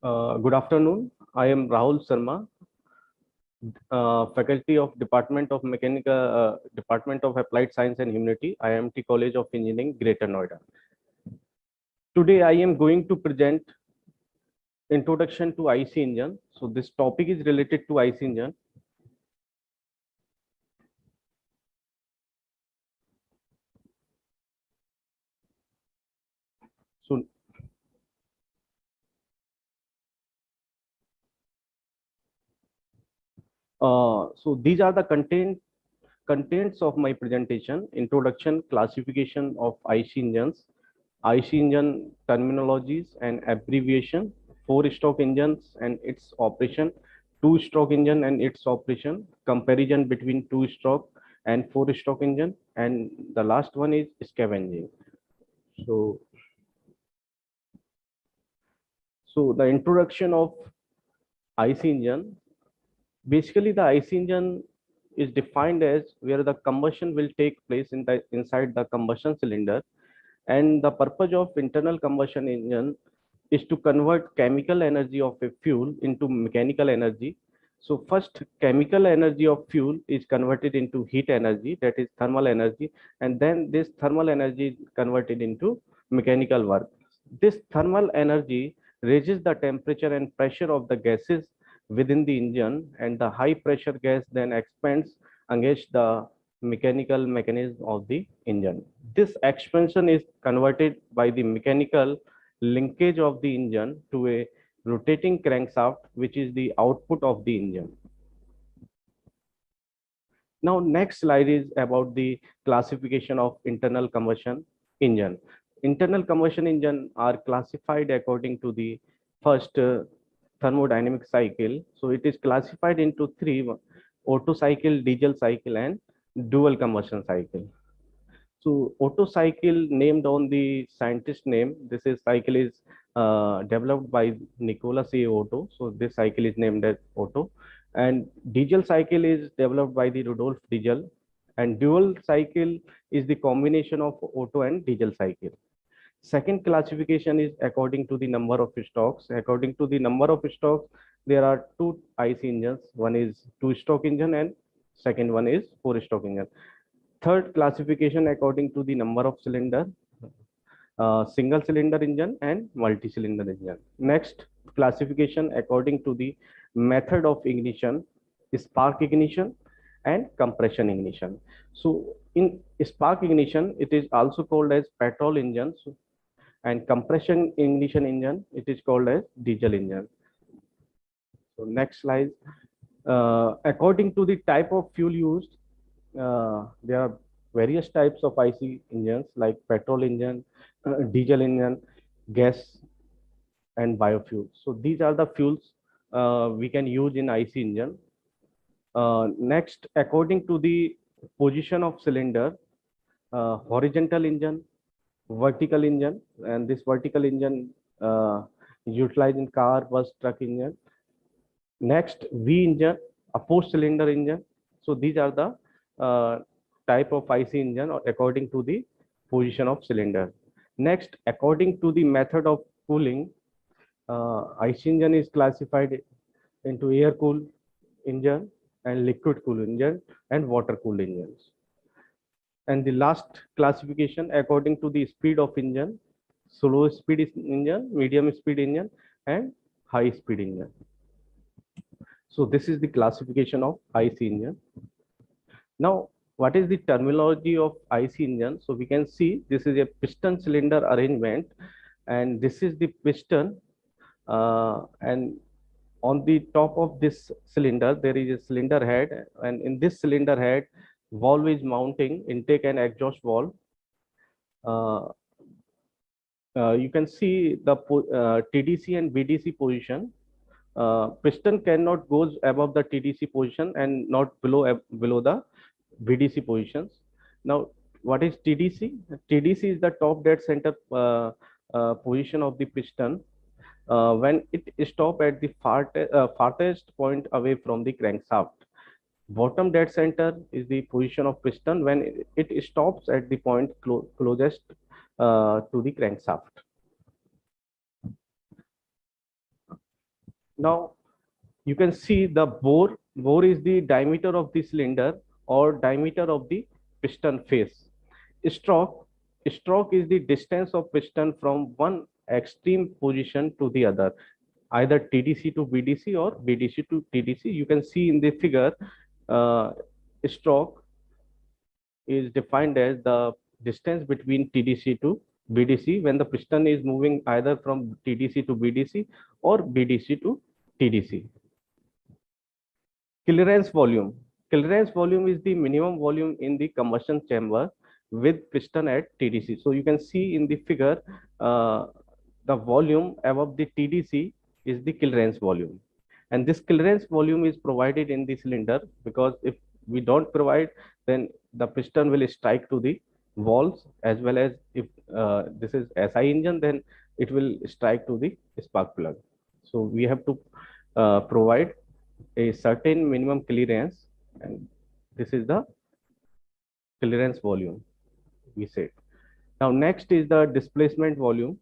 Good afternoon. I am Rahul Sharma, faculty of Department of Applied Science and Humanity, IIMT College of Engineering, Greater Noida. Today, I am going to present introduction to IC engine. So this topic is related to IC engine. So these are the contents of my presentation: introduction, classification of IC engines, IC engine terminologies and abbreviation, four-stroke engines and its operation, two-stroke engine and its operation, comparison between two-stroke and four-stroke engine, and the last one is scavenging. So, the introduction of IC engine. Basically, the IC engine is defined as where the combustion will take place inside the combustion cylinder, and the purpose of internal combustion engine is to convert chemical energy of a fuel into mechanical energy. So first, chemical energy of fuel is converted into heat energy, that is thermal energy, and then this thermal energy is converted into mechanical work. This thermal energy raises the temperature and pressure of the gases within the engine, and the high pressure gas then expands against the mechanical mechanism of the engine. This expansion is converted by the mechanical linkage of the engine to a rotating crankshaft, which is the output of the engine. Now, next slide is about the classification of internal combustion engine. Internal combustion engine are classified according to the first thermodynamic cycle. So it is classified into three: Otto cycle, diesel cycle, and dual combustion cycle. So Otto cycle, named on the scientist name, this is cycle is developed by Nicholas A. Otto. So this cycle is named as Otto. And diesel cycle is developed by the Rudolf Diesel. And dual cycle is the combination of Otto and diesel cycle. Second classification is according to the number of strokes. According to the number of strokes, there are two IC engines. One is two-stroke engine and second one is four-stroke engine. Third classification according to the number of cylinder, single cylinder engine and multi-cylinder engine. Next classification according to the method of ignition, spark ignition and compression ignition. So in spark ignition, it is also called as petrol engine, and compression ignition engine, it is called as diesel engine. So next slide. According to the type of fuel used, there are various types of IC engines like petrol engine, diesel engine, gas, and biofuel. So these are the fuels we can use in IC engine. Next, according to the position of cylinder, horizontal engine, vertical engine, and this vertical engine utilized in car, bus, truck engine. Next, V engine, a four-cylinder engine. So these are the type of IC engine according to the position of cylinder. Next, according to the method of cooling, IC engine is classified into air-cooled engine and liquid-cooled engine and water-cooled engines. And the last classification according to the speed of engine: slow speed engine, medium speed engine, and high speed engine. So this is the classification of IC engine. Now, what is the terminology of IC engine? So we can see this is a piston cylinder arrangement, and this is the piston, and on the top of this cylinder there is a cylinder head, and in this cylinder head valve is mounting intake and exhaust valve. You can see the TDC and BDC position. Piston cannot goes above the TDC position and not below the BDC positions. Now, what is TDC? TDC is the top dead center position of the piston when it stop at the farthest point away from the crankshaft. Bottom dead center is the position of piston when it stops at the point closest to the crankshaft. Now you can see the bore. Bore is the diameter of the cylinder or diameter of the piston face. Stroke. Stroke is the distance of piston from one extreme position to the other, either TDC to BDC or BDC to TDC. You can see in the figure, uh, stroke is defined as the distance between TDC to BDC when the piston is moving either from TDC to BDC or BDC to TDC. Clearance volume. Clearance volume is the minimum volume in the combustion chamber with piston at TDC. So you can see in the figure, the volume above the TDC is the clearance volume. And this clearance volume is provided in the cylinder, because if we don't provide, then the piston will strike to the walls, as well as if this is SI engine, then it will strike to the spark plug. So we have to provide a certain minimum clearance, and this is the clearance volume we said. Now next is the displacement volume.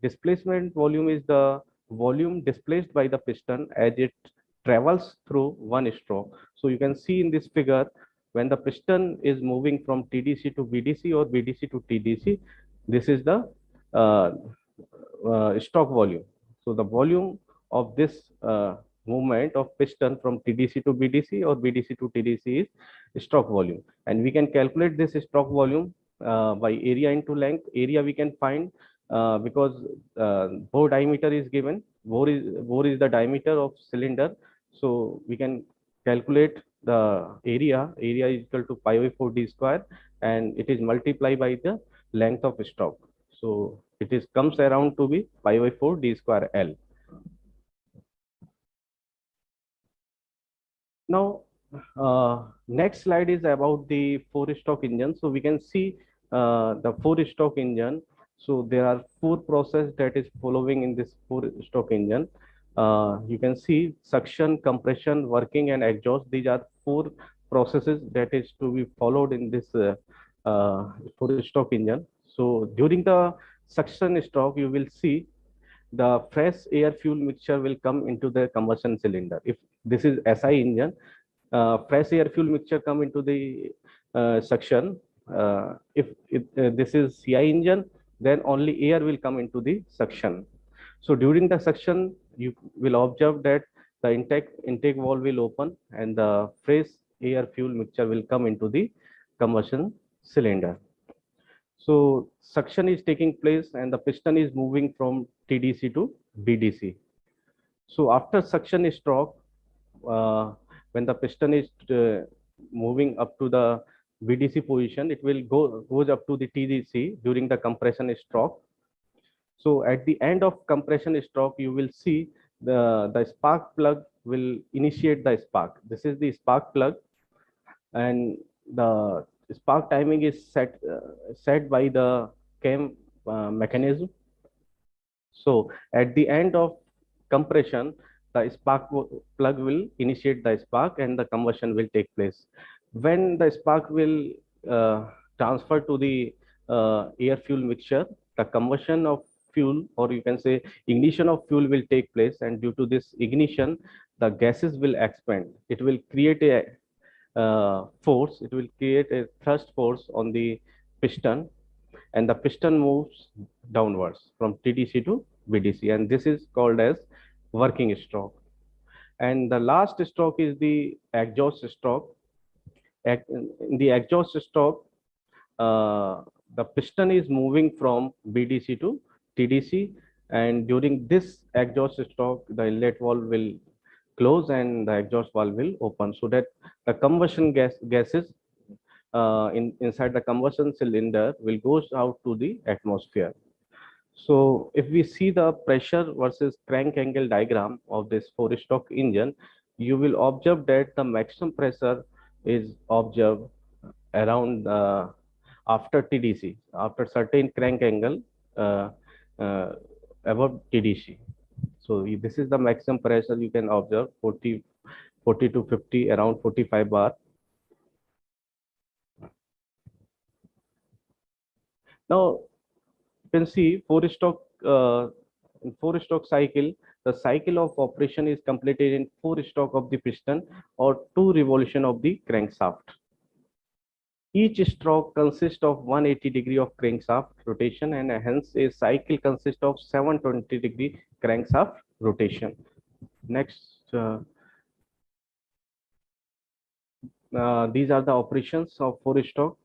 Displacement volume is the volume displaced by the piston as it travels through one stroke. So you can see in this figure, when the piston is moving from TDC to BDC or BDC to TDC, this is the uh, stroke volume. So the volume of this movement of piston from TDC to BDC or BDC to TDC is stroke volume. And we can calculate this stroke volume by area into length. Area we can find because bore diameter is given. Bore is the diameter of cylinder. So we can calculate the area. Area is equal to pi by 4 d square, and it is multiplied by the length of stroke. So it is comes around to be pi by 4 d square L. Now, next slide is about the four-stroke engine. So we can see the four-stroke engine. So there are four processes that is following in this four-stroke engine. You can see suction, compression, working, and exhaust. These are four processes that is to be followed in this four-stroke engine. So during the suction stroke, you will see the fresh air fuel mixture will come into the combustion cylinder. If this is SI engine, fresh air fuel mixture come into the suction. If this is CI engine, then only air will come into the suction. So during the suction, you will observe that the intake valve will open and the fresh air fuel mixture will come into the combustion cylinder. So suction is taking place and the piston is moving from TDC to BDC. So after suction stroke, when the piston is moving up to the BDC position, it will goes up to the TDC during the compression stroke. So at the end of compression stroke, you will see the spark plug will initiate the spark. This is the spark plug, and the spark timing is set by the cam mechanism. So at the end of compression, the plug will initiate the spark and the combustion will take place. When the spark will transfer to the air fuel mixture, the combustion of fuel, or you can say ignition of fuel, will take place, and due to this ignition, the gases will expand. It will create a force. It will create a thrust force on the piston, and the piston moves downwards from TDC to BDC, and this is called as working stroke. And the last stroke is the exhaust stroke. In the exhaust stroke, the piston is moving from BDC to TDC, and during this exhaust stroke, the inlet valve will close and the exhaust valve will open, so that the combustion gases inside the combustion cylinder will goes out to the atmosphere. So if we see the pressure versus crank angle diagram of this four-stroke engine, you will observe that the maximum pressure is observed around after TDC, after certain crank angle uh, uh, above TDC. So this is the maximum pressure you can observe, 40 to 50, around 45 bar. Now you can see four-stroke cycle. the cycle of operation is completed in 4 stroke of the piston or 2 revolution of the crankshaft. Each stroke consists of 180 degree of crankshaft rotation, and hence a cycle consists of 720 degree crankshaft rotation. Next, these are the operations of 4 stroke: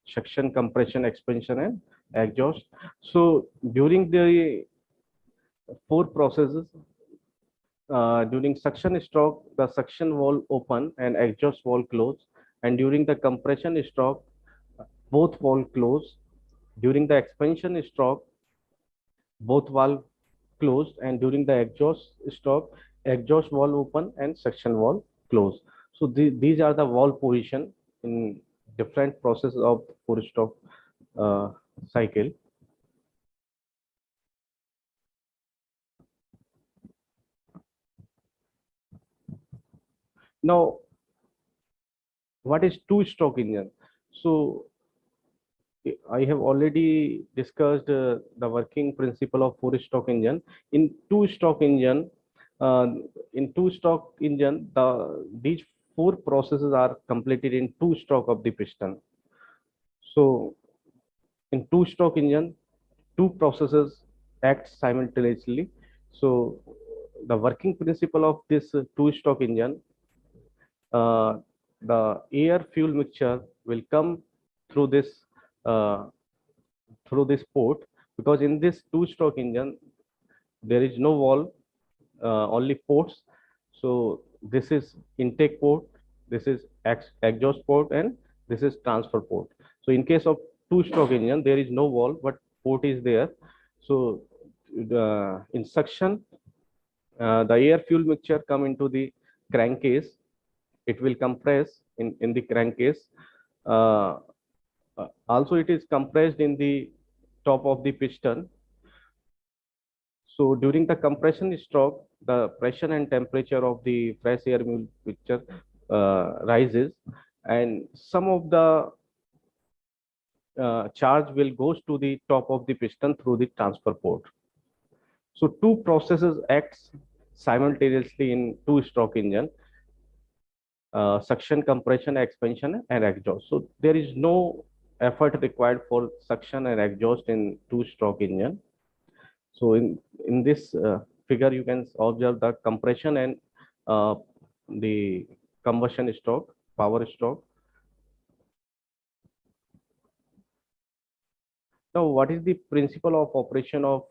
suction, compression, expansion, and exhaust. So during the 4 processes, during suction stroke, the suction valve open and exhaust valve close, and during the compression stroke, both valve close. During the expansion stroke, both valve closed, and during the exhaust stroke, exhaust valve open and suction valve close. So these are the valve position in different processes of 4 stroke cycle. Now, what is 2 stroke engine? So I have already discussed the working principle of 4 stroke engine. In 2 stroke engine, uh, these 4 processes are completed in 2 stroke of the piston. So in 2 stroke engine, 2 processes act simultaneously. So the working principle of this 2 stroke engine, uh, the air fuel mixture will come through uh, this port, because in this 2 stroke engine there is no valve, only ports. So this is intake port, this is exhaust port, and this is transfer port. So in case of 2 stroke engine, there is no valve but port is there. So in suction, the air fuel mixture come into the crankcase. It will compress in the crankcase. uh, Also it is compressed in the top of the piston. So during the compression stroke, the pressure and temperature of the fresh air mixture rises, and some of the charge will goes to the top of the piston through the transfer port. So 2 processes acts simultaneously in 2 stroke engine: suction, compression, expansion, and exhaust. So there is no effort required for suction and exhaust in 2 stroke engine. So in this figure, you can observe the compression and uh, the combustion stroke, power stroke. Now, what is the principle of operation of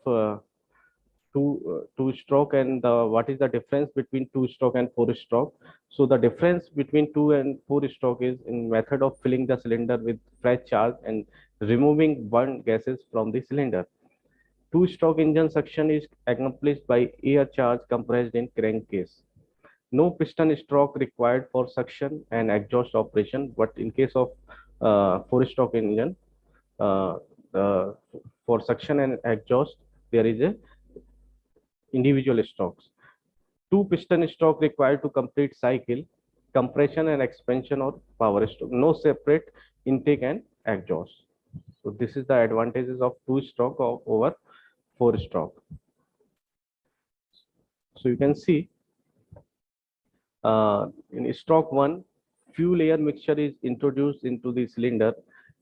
two stroke, and what is the difference between 2 stroke and 4 stroke? So the difference between 2 and 4 stroke is in method of filling the cylinder with fresh charge and removing burnt gases from the cylinder. 2 stroke engine suction is accomplished by air charge compressed in crankcase. No piston stroke required for suction and exhaust operation, but in case of 4 stroke engine, uh, uh, for suction and exhaust, there is a individual strokes. Two piston stroke required to complete cycle, compression and expansion or power stroke. No separate intake and exhaust. So this is the advantages of 2 stroke over 4 stroke. So you can see in stroke 1, fuel air mixture is introduced into the cylinder,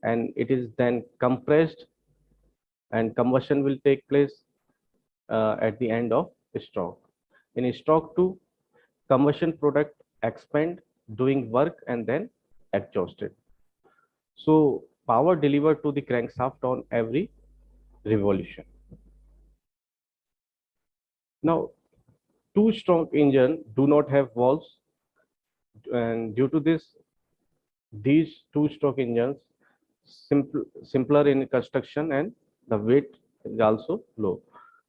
and it is then compressed, and combustion will take place at the end of stroke. In stroke 2, combustion product expand, doing work, and then exhausted. So power delivered to the crankshaft on every revolution. Now, 2 stroke engine do not have valves, and due to this, these 2 stroke engines simpler in construction, and the weight is also low.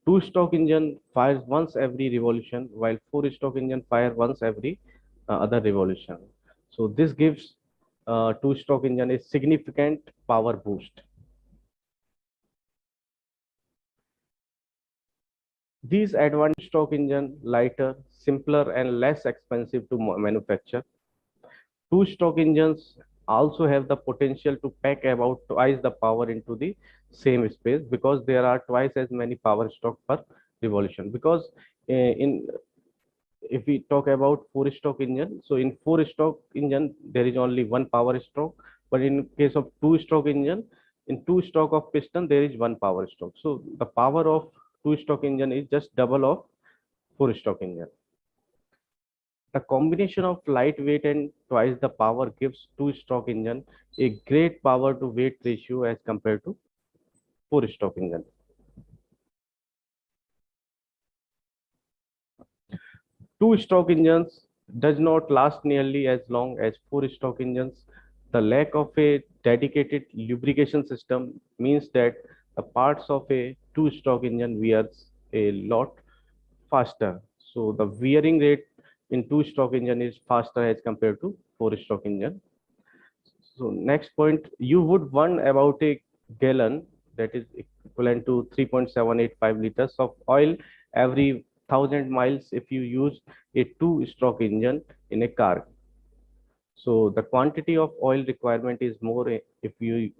2 stroke engine fires once every revolution, while 4 stroke engine fire once every other revolution. So this gives 2 stroke engine a significant power boost. These advanced stroke engine lighter, simpler, and less expensive to manufacture. 2 stroke engines also have the potential to pack about twice the power into the same space, because there are twice as many power stroke per revolution, because in if we talk about four stroke engine, so in four stroke engine there is only one power stroke, but in case of two stroke engine, in two stroke of piston there is one power stroke. So the power of two stroke engine is just double of four stroke engine. The combination of lightweight and twice the power gives two stroke engine a great power to weight ratio as compared to four stroke engine. Two stroke engines does not last nearly as long as four stroke engines. The lack of a dedicated lubrication system means that the parts of a two stroke engine wears a lot faster. So the wearing rate in two stroke engine is faster as compared to four stroke engine. So next point, you would want about a gallon, that is equivalent to 3.785 liters of oil every 1,000 miles if you use a two-stroke engine in a car. So the quantity of oil requirement is more if you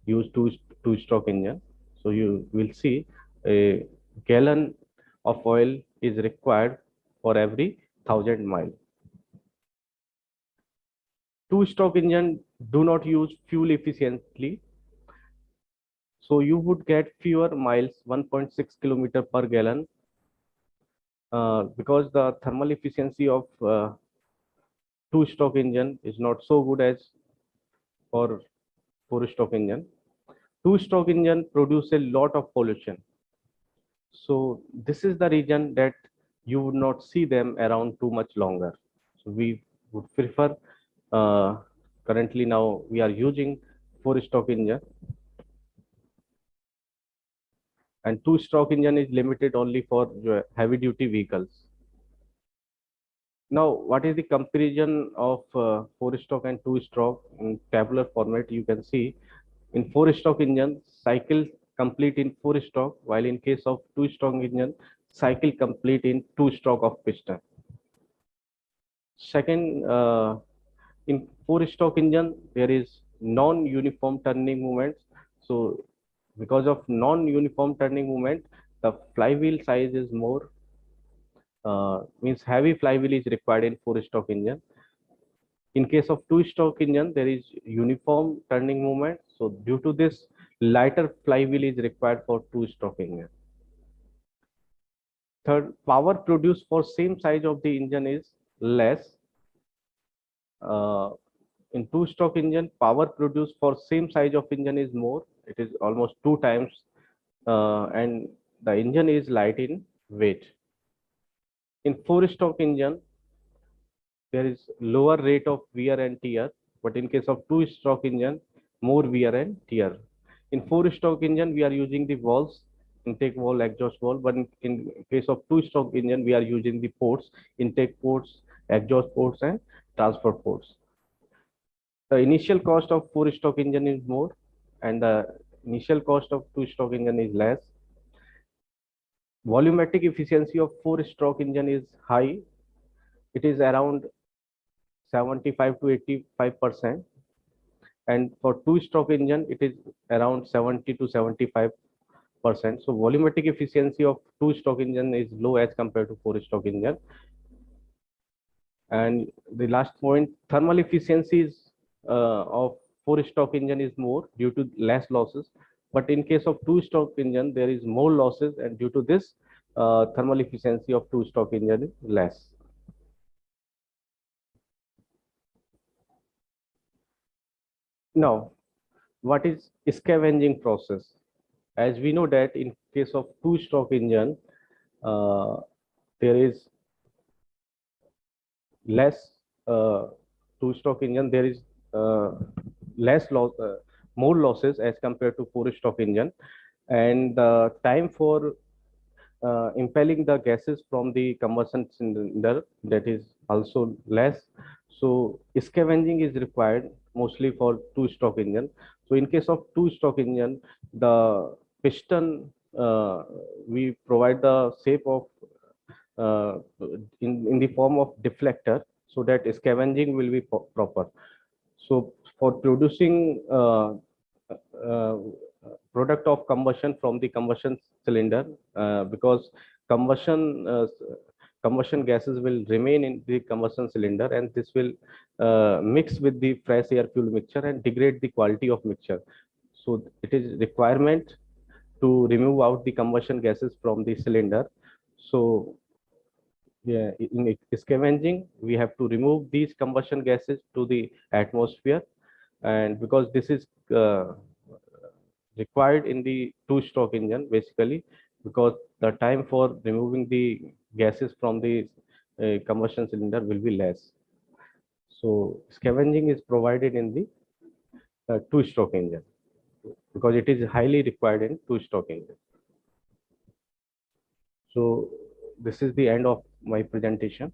use two-stroke engine. So you will see a gallon of oil is required for every 1,000 miles. Two-stroke engine do not use fuel efficiently, so you would get fewer miles, 1.6 kilometer per gallon, because the thermal efficiency of two-stroke engine is not so good as for four-stroke engine. Two-stroke engine produce a lot of pollution. So this is the reason that you would not see them around too much longer. So we would prefer, currently now we are using four-stroke engine, and two-stroke engine is limited only for heavy duty vehicles. Now, what is the comparison of four-stroke and two-stroke in tabular format? You can see in four-stroke engine, cycle complete in four-stroke, while in case of two-stroke engine, cycle complete in two-stroke of piston. Second, in four-stroke engine, there is non-uniform turning movements. So because of non-uniform turning movement, the flywheel size is more, means heavy flywheel is required in four-stroke engine. In case of two-stroke engine, there is uniform turning movement. So due to this, lighter flywheel is required for two-stroke engine. Third, power produced for same size of the engine is less. Uh, in two-stroke engine, power produced for same size of engine is more. It is almost 2 times, and the engine is light in weight. In four-stroke engine, there is lower rate of wear and tear, but in case of two-stroke engine, more wear and tear. In four-stroke engine, we are using the valves, intake valve, exhaust valve, but in case of two-stroke engine, we are using the ports, intake ports, exhaust ports, and transfer ports. The initial cost of four-stroke engine is more, and the initial cost of two-stroke engine is less. Volumetric efficiency of four-stroke engine is high. It is around 75 to 85%, and for two-stroke engine it is around 70 to 75%. So volumetric efficiency of two-stroke engine is low as compared to four-stroke engine. And the last point, thermal efficiencies of four-stroke engine is more due to less losses, but in case of two-stroke engine there is more losses, and due to this, thermal efficiency of two-stroke engine is less. Now, what is scavenging process? As we know that in case of two-stroke engine, uh, there is less, two-stroke engine, there is less loss, more losses as compared to four-stroke engine, and the time for impelling the gases from the combustion cylinder, that is also less. So scavenging is required mostly for two-stroke engine. So in case of two-stroke engine, the piston, we provide the shape of, uh, in the form of deflector, so that scavenging will be proper. So for producing product of combustion from the combustion cylinder, because combustion combustion gases will remain in the combustion cylinder, and this will mix with the fresh air fuel mixture and degrade the quality of mixture. So it is requirement to remove out the combustion gases from the cylinder. So yeah, in scavenging, we have to remove these combustion gases to the atmosphere, and because this is required in the two-stroke engine, basically, because the time for removing the gases from the combustion cylinder will be less. So scavenging is provided in the two-stroke engine because it is highly required in two-stroke engine. So this is the end of my presentation.